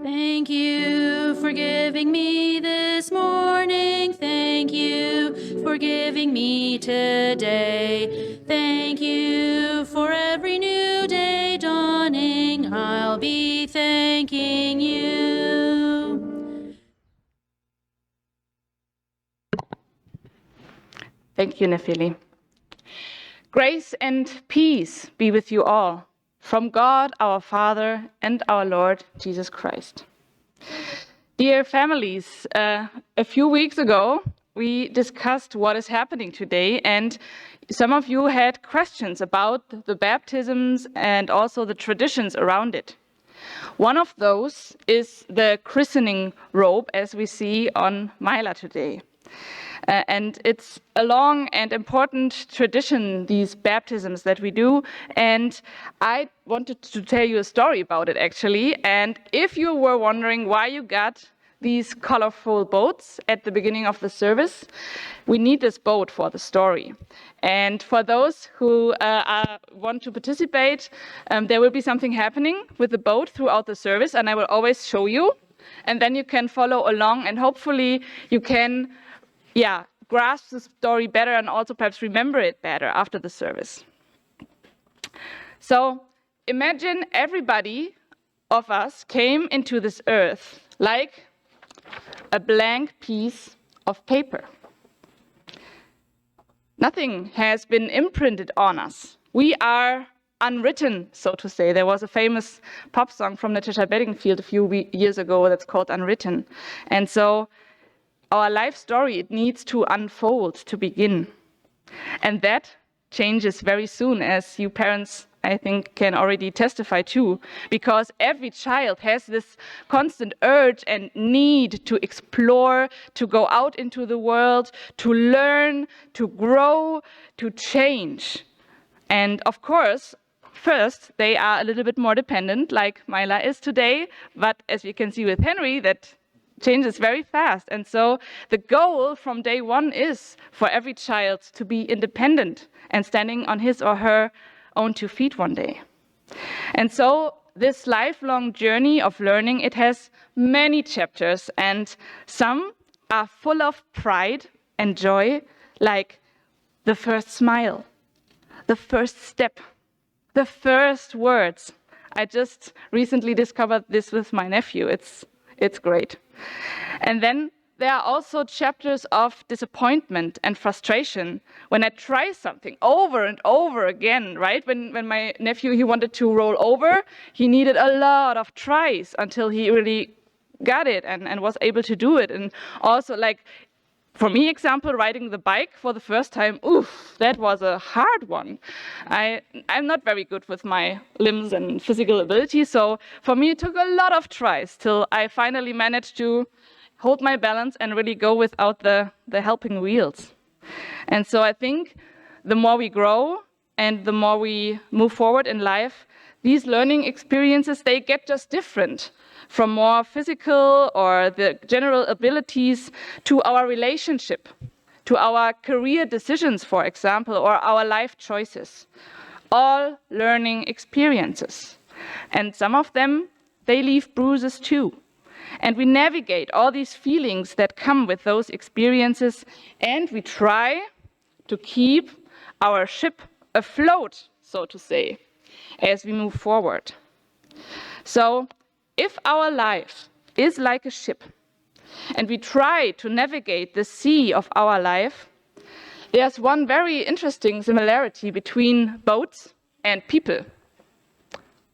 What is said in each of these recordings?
Thank you for giving me this morning. Thank you for giving me today. Thank you for every new day dawning. I'll be thanking you. Thank you, Nefili. Grace and peace be with you all, from God our Father and our Lord Jesus Christ. Dear families, a few weeks ago we discussed what is happening today, and some of you had questions about the baptisms and also the traditions around it. One of those is the christening robe, as we see on Mila today. And it's a long and important tradition, these baptisms that we do. And I wanted to tell you a story about it, actually. And if you were wondering why you got these colorful boats at the beginning of the service, we need this boat for the story. And for those who want to participate, there will be something happening with the boat throughout the service, and I will always show you. And then you can follow along, and hopefully you can grasp the story better and also perhaps remember it better after the service. So imagine everybody of us came into this earth like a blank piece of paper. Nothing has been imprinted on us. We are unwritten, so to say. There was a famous pop song from Natasha Bedingfield a few years ago that's called Unwritten. And so our life story, it needs to unfold to begin. And that changes very soon, as you parents, I think, can already testify to, because every child has this constant urge and need to explore, to go out into the world, to learn, to grow, to change. And of course, first, they are a little bit more dependent, like Mila is today, but as we can see with Henry, that changes very fast. And so the goal from day one is for every child to be independent and standing on his or her own 2 feet one day. And so this lifelong journey of learning, it has many chapters, and some are full of pride and joy, like the first smile, the first step, the first words. I just recently discovered this with my nephew. It's great. And then there are also chapters of disappointment and frustration when I try something over and over again, right? When my nephew, he wanted to roll over, he needed a lot of tries until he really got it and was able to do it. And also, like, for me, example, riding the bike for the first time, that was a hard one. I'm not very good with my limbs and physical ability, so for me it took a lot of tries till I finally managed to hold my balance and really go without the helping wheels. And so I think the more we grow and the more we move forward in life, these learning experiences, they get just different, from more physical or the general abilities to our relationship, to our career decisions, for example, or our life choices. All learning experiences. And some of them, they leave bruises too. And we navigate all these feelings that come with those experiences, and we try to keep our ship afloat, so to say, as we move forward. So, if our life is like a ship, and we try to navigate the sea of our life, there's one very interesting similarity between boats and people.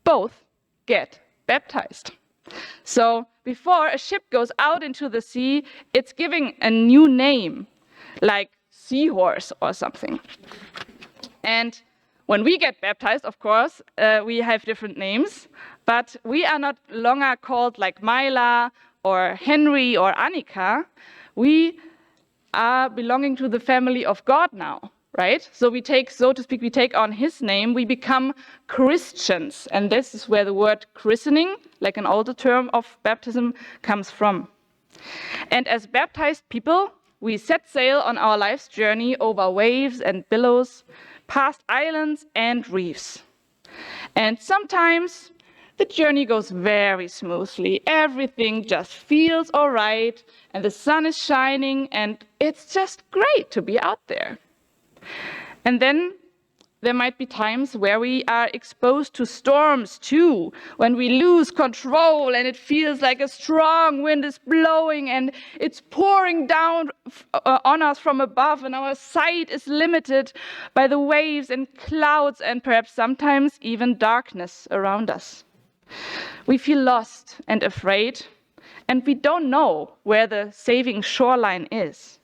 Both get baptized. So before a ship goes out into the sea, it's giving a new name, like seahorse or something. And when we get baptized, of course, we have different names, but we are not longer called like Mila or Henry or Annika. We are belonging to the family of God now, right? So we take, so to speak, we take on his name, we become Christians. And this is where the word christening, like an older term of baptism, comes from. And as baptized people, we set sail on our life's journey over waves and billows, past islands and reefs. And sometimes the journey goes very smoothly. Everything just feels all right, and the sun is shining, and it's just great to be out there. And then there might be times where we are exposed to storms too, when we lose control and it feels like a strong wind is blowing and it's pouring down on us from above, and our sight is limited by the waves and clouds and perhaps sometimes even darkness around us. We feel lost and afraid, and we don't know where the saving shoreline is.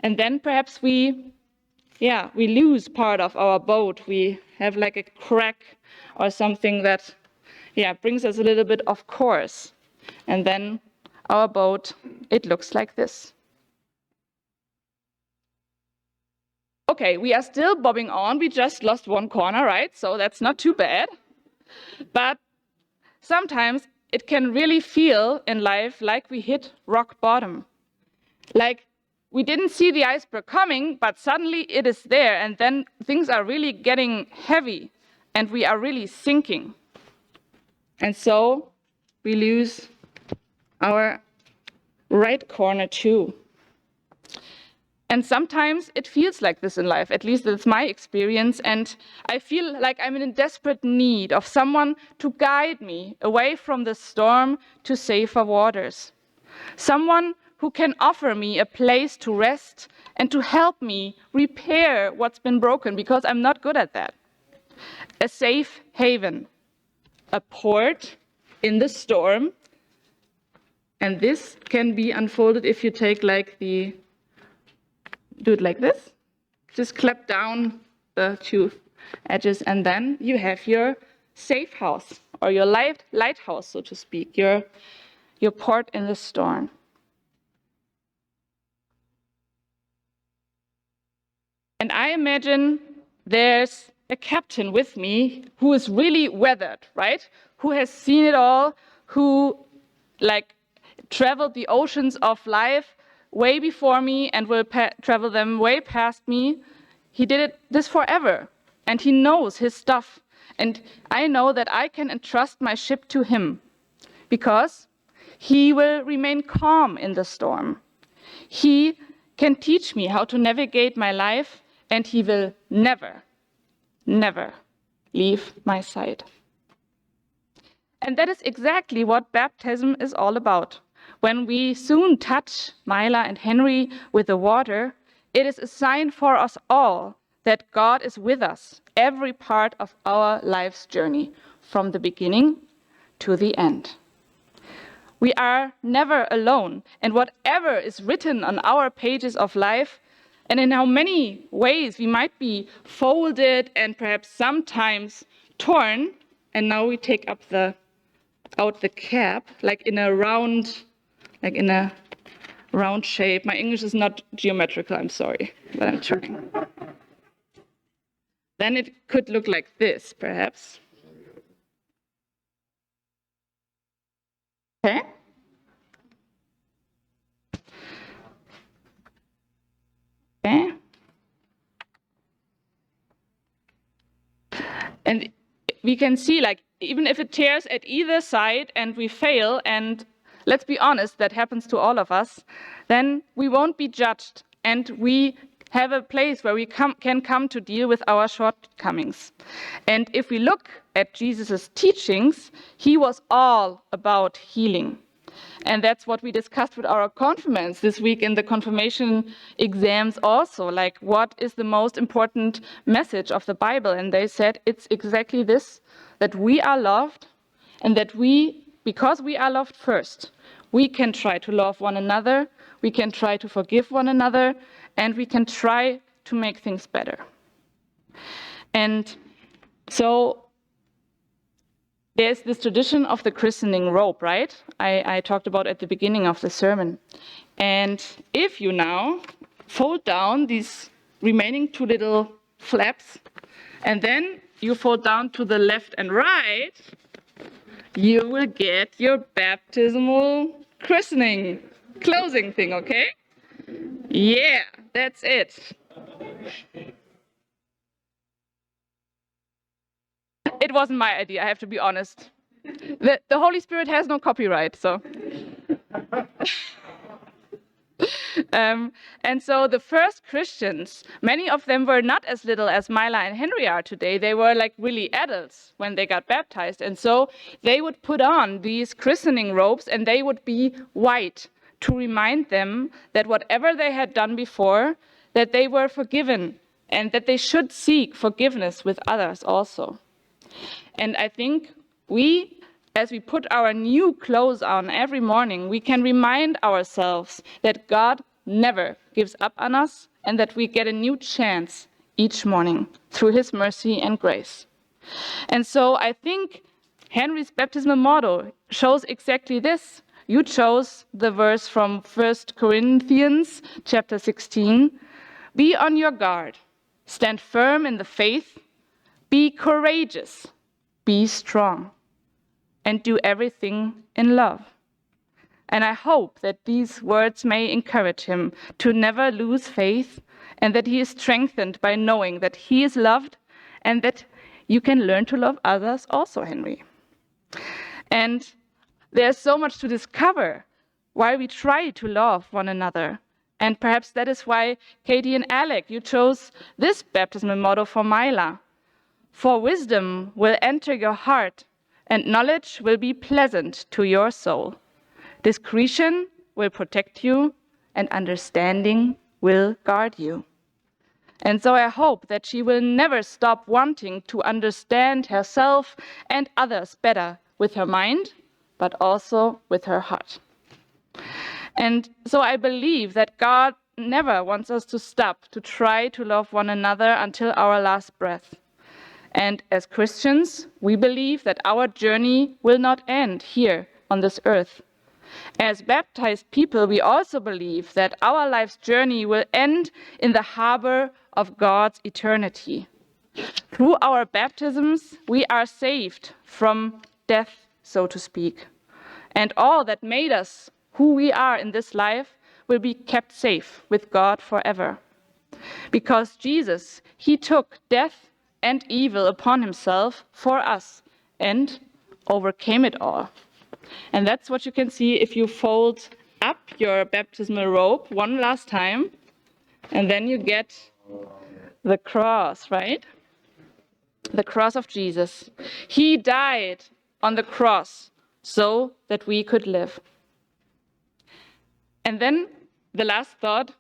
And then perhaps we lose part of our boat. We have like a crack or something that, brings us a little bit off course. And then our boat, it looks like this. Okay, we are still bobbing on. We just lost one corner, right? So that's not too bad. But sometimes it can really feel in life like we hit rock bottom. Like we didn't see the iceberg coming, but suddenly it is there, and then things are really getting heavy, and we are really sinking. And so we lose our right corner too. And sometimes it feels like this in life, at least that's my experience, and I feel like I'm in desperate need of someone to guide me away from the storm to safer waters. Someone who can offer me a place to rest and to help me repair what's been broken, because I'm not good at that. A safe haven, a port in the storm, and this can be unfolded if you take do it like this, just clap down the two edges, and then you have your safe house, or your lighthouse, so to speak, your port in the storm. And I imagine there's a captain with me who is really weathered, right? Who has seen it all, who traveled the oceans of life way before me and will travel them way past me. He did this forever, and he knows his stuff. And I know that I can entrust my ship to him, because he will remain calm in the storm. He can teach me how to navigate my life, and he will never, never leave my side. And that is exactly what baptism is all about. When we soon touch Myla and Henry with the water, it is a sign for us all that God is with us every part of our life's journey, from the beginning to the end. We are never alone, and whatever is written on our pages of life, and in how many ways we might be folded and perhaps sometimes torn, and now we take out the cap, like in a round shape. My English is not geometrical, I'm sorry, but I'm trying. Then it could look like this, perhaps. Okay? Okay? And we can see, even if it tears at either side and we fail, and let's be honest, that happens to all of us, then we won't be judged, and we have a place where we can come to deal with our shortcomings. And if we look at Jesus' teachings, he was all about healing. And that's what we discussed with our confirmants this week in the confirmation exams also, what is the most important message of the Bible? And they said it's exactly this, that we are loved, and that because we are loved first, we can try to love one another, we can try to forgive one another, and we can try to make things better. And so there's this tradition of the christening robe, right? I talked about at the beginning of the sermon. And if you now fold down these remaining two little flaps, and then you fold down to the left and right, you will get your baptismal christening closing thing, okay? Yeah, that's it. It wasn't my idea, I have to be honest. The Holy Spirit has no copyright, so. And so the first Christians, many of them were not as little as Mila and Henry are today. They were like really adults when they got baptized. And so they would put on these christening robes and they would be white to remind them that whatever they had done before, that they were forgiven and that they should seek forgiveness with others also. And I think as we put our new clothes on every morning, we can remind ourselves that God never gives up on us and that we get a new chance each morning through his mercy and grace. And so I think Henry's baptismal motto shows exactly this. You chose the verse from 1 Corinthians chapter 16. Be on your guard, stand firm in the faith, be courageous, be strong, and do everything in love. And I hope that these words may encourage him to never lose faith and that he is strengthened by knowing that he is loved and that you can learn to love others also, Henry. And there's so much to discover while we try to love one another. And perhaps that is why Katie and Alec, you chose this baptismal motto for Mila. For wisdom will enter your heart and knowledge will be pleasant to your soul. Discretion will protect you, and understanding will guard you. And so I hope that she will never stop wanting to understand herself and others better with her mind, but also with her heart. And so I believe that God never wants us to stop to try to love one another until our last breath. And as Christians, we believe that our journey will not end here on this earth. As baptized people, we also believe that our life's journey will end in the harbor of God's eternity. Through our baptisms, we are saved from death, so to speak. And all that made us who we are in this life will be kept safe with God forever. Because Jesus, he took death and evil upon himself for us and overcame it all. And that's what you can see if you fold up your baptismal robe one last time, and then you get the cross, right? The cross of Jesus. He died on the cross so that we could live. And then the last thought,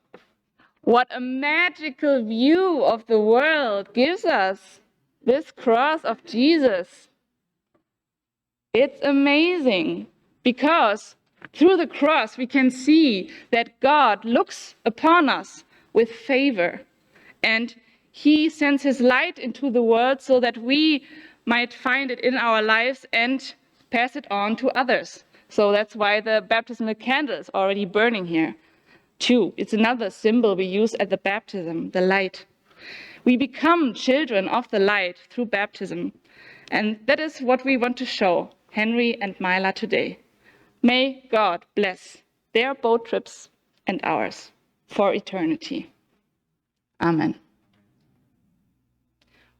what a magical view of the world gives us this cross of Jesus. It's amazing because through the cross we can see that God looks upon us with favor and he sends his light into the world so that we might find it in our lives and pass it on to others. So that's why the baptismal candle is already burning here. Too. It's another symbol we use at the baptism, the light. We become children of the light through baptism. And that is what we want to show Henry and Mila today. May God bless their boat trips and ours for eternity. Amen.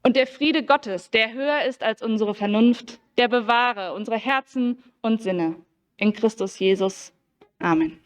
Und der Friede Gottes, der höher ist als unsere Vernunft, der bewahre unsere Herzen und Sinne in Christus Jesus. Amen.